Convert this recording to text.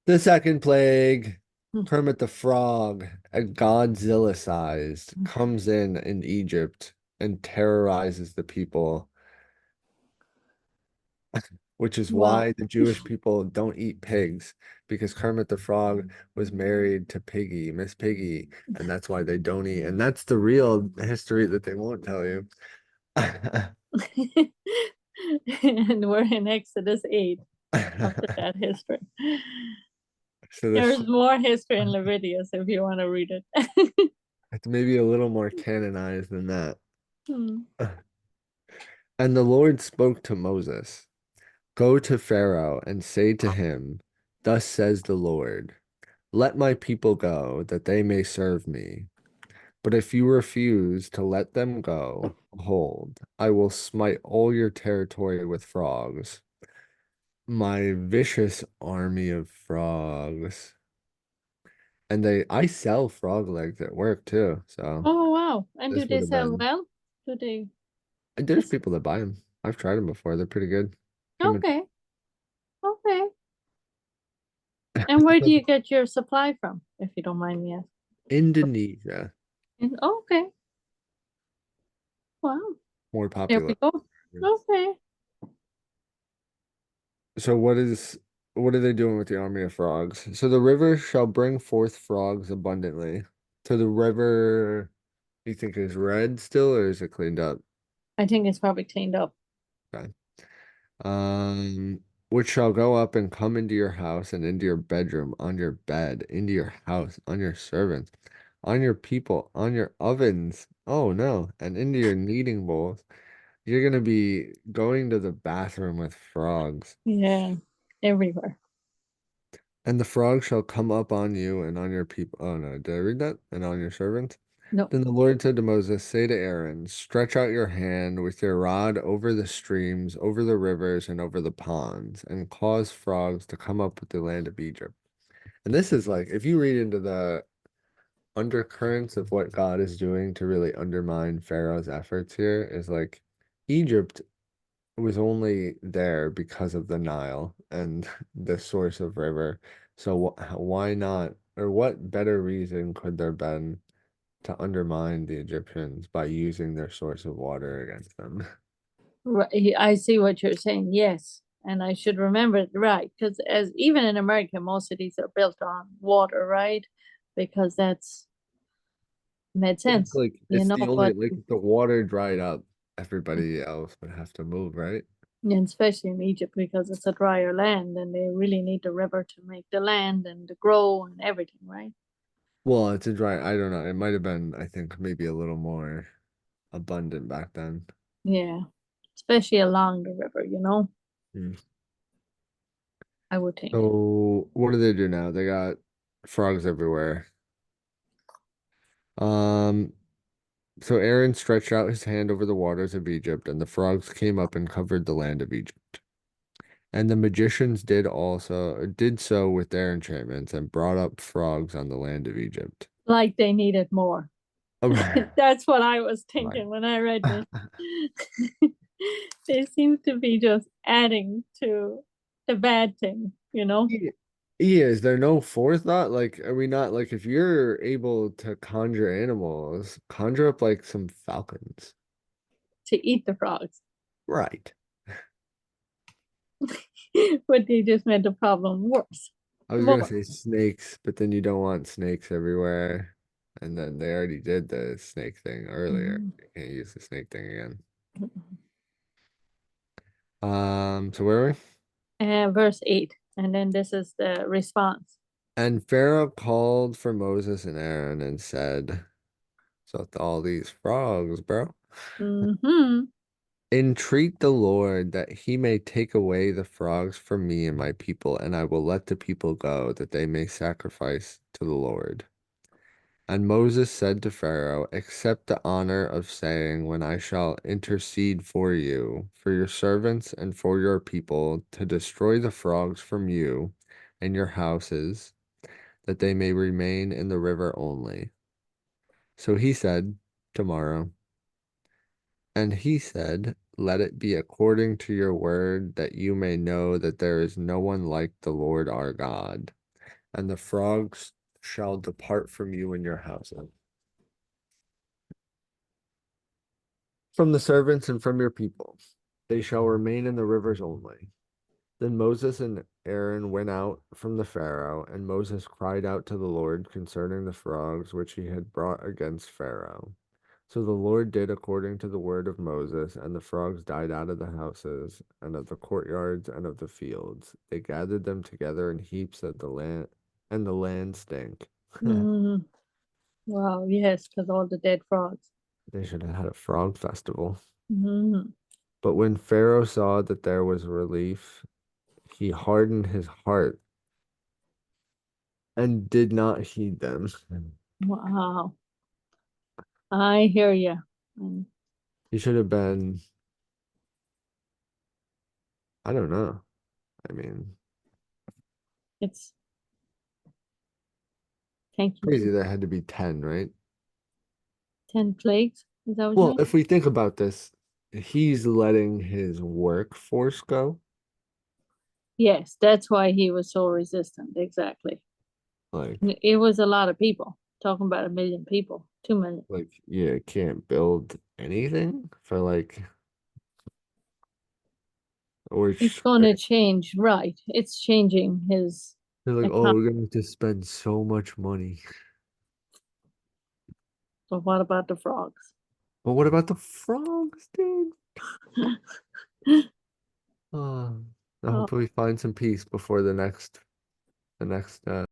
The second plague, Kermit the Frog, a Godzilla-sized, comes in Egypt and terrorizes the people, which is Wow. why the Jewish people don't eat pigs, because Kermit the Frog was married to Piggy, Miss Piggy, and that's why they don't eat. And that's the real history that they won't tell you. And we're in Exodus 8 after that history. So this There's more history in Leviticus if you want to read it. it's maybe a little more canonized than that. Hmm. And the Lord spoke to Moses. Go to Pharaoh and say to him, Thus says the Lord, let my people go, that they may serve me. But if you refuse to let them go, behold, I will smite all your territory with frogs, my vicious army of frogs. And I sell frog legs at work too, so Oh, wow. And do this would they have sell been. well? Do they? There's people that buy them. I've tried them before. They're pretty good. Human. Okay. Okay. And where do you get your supply from, if you don't mind me asking? Indonesia, Okay. Wow. more There popular. we go. Okay. So what are they doing with the army of frogs? So the river shall bring forth frogs abundantly. So the river, you think is red still, or is it cleaned up? I think it's probably cleaned up. Okay. Um, which shall go up and come into your house and into your bedroom, on your bed, into your house, on your servants, on your people, on your ovens. Oh no, and into your kneading bowls. You're gonna be going to the bathroom with frogs. Yeah. Everywhere. And the frog shall come up on you and on your people. Oh no, did I read that? And on your servants? No. Then the Lord said to Moses, say to Aaron, stretch out your hand with your rod over the streams, over the rivers, and over the ponds, and cause frogs to come up with the land of Egypt. And this is like, if you read into the undercurrents of what God is doing to really undermine Pharaoh's efforts here, is like Egypt was only there because of the Nile and the source of river. So why not, or what better reason could there been to undermine the Egyptians by using their source of water against them? Right. I see what you're saying. Yes. And I should remember it right. Because as even in America, most cities are built on water, right? Because that's made It's sense, like you it's know, the only but like if the water dried up, everybody else would have to move, right? and especially in Egypt because it's a drier land and they really need the river to make the land and to grow and everything, right? Well, it's a dry, I don't know. It might have been, I think, maybe a little more abundant back then. Yeah. Especially along the river, Hmm. I would think. So what do they do now? They got frogs everywhere. Um, So Aaron stretched out his hand over the waters of Egypt, and the frogs came up and covered the land of Egypt. And the magicians did so with their enchantments and brought up frogs on the land of Egypt. Like they needed more. Oh, right. That's what I was Right. thinking when I read this. They seem to be just adding to the bad thing, you know, Yeah, yeah, is there no forethought? Like, are we not like if you're able to conjure animals, conjure up like some falcons? to eat the frogs. Right. But they just made the problem worse. I was gonna More. say snakes, but then you don't want snakes everywhere. And then they already did the snake thing earlier. Mhm. You can't use the snake thing again. So where are we? Verse 8. And then this is the response. And Pharaoh called for Moses and Aaron and said, so to all these frogs, bro, Hmm. entreat the Lord that he may take away the frogs from me and my people, and I will let the people go, that they may sacrifice to the Lord. And Moses said to Pharaoh, accept the honor of saying, when I shall intercede for you, for your servants, and for your people, to destroy the frogs from you and your houses, that they may remain in the river only. So he said, tomorrow. And he said, let it be according to your word, that you may know that there is no one like the Lord our God, and the frogs shall depart from you and your houses, from the servants and from your people. They shall remain in the rivers only. Then Moses and Aaron went out from the Pharaoh, and Moses cried out to the Lord concerning the frogs which he had brought against Pharaoh. So the Lord did according to the word of Moses, and the frogs died out of the houses, and of the courtyards, and of the fields. They gathered them together in heaps at the land, and the land stank. Mm, wow, yes, because all the dead frogs. They should have had a frog festival. Mm, But when Pharaoh saw that there was relief, he hardened his heart and did not heed them. wow, I hear you. And He should have been, I don't know. I mean, it's thank you, crazy Jesus. there had to be 10, right? 10 plagues. Is that what you Well, mean? if we think about this, he's letting his workforce go. Yes, that's why he was so resistant. Exactly. Like, It was a lot of people. Talking about 1 million people, 2 million. yeah, can't build anything for like, It's which going to change, right? It's changing his they're like, oh, economy. we're gonna have to spend so much money. But what about the frogs? But what about the frogs, dude? I Oh, hope we find some peace before the next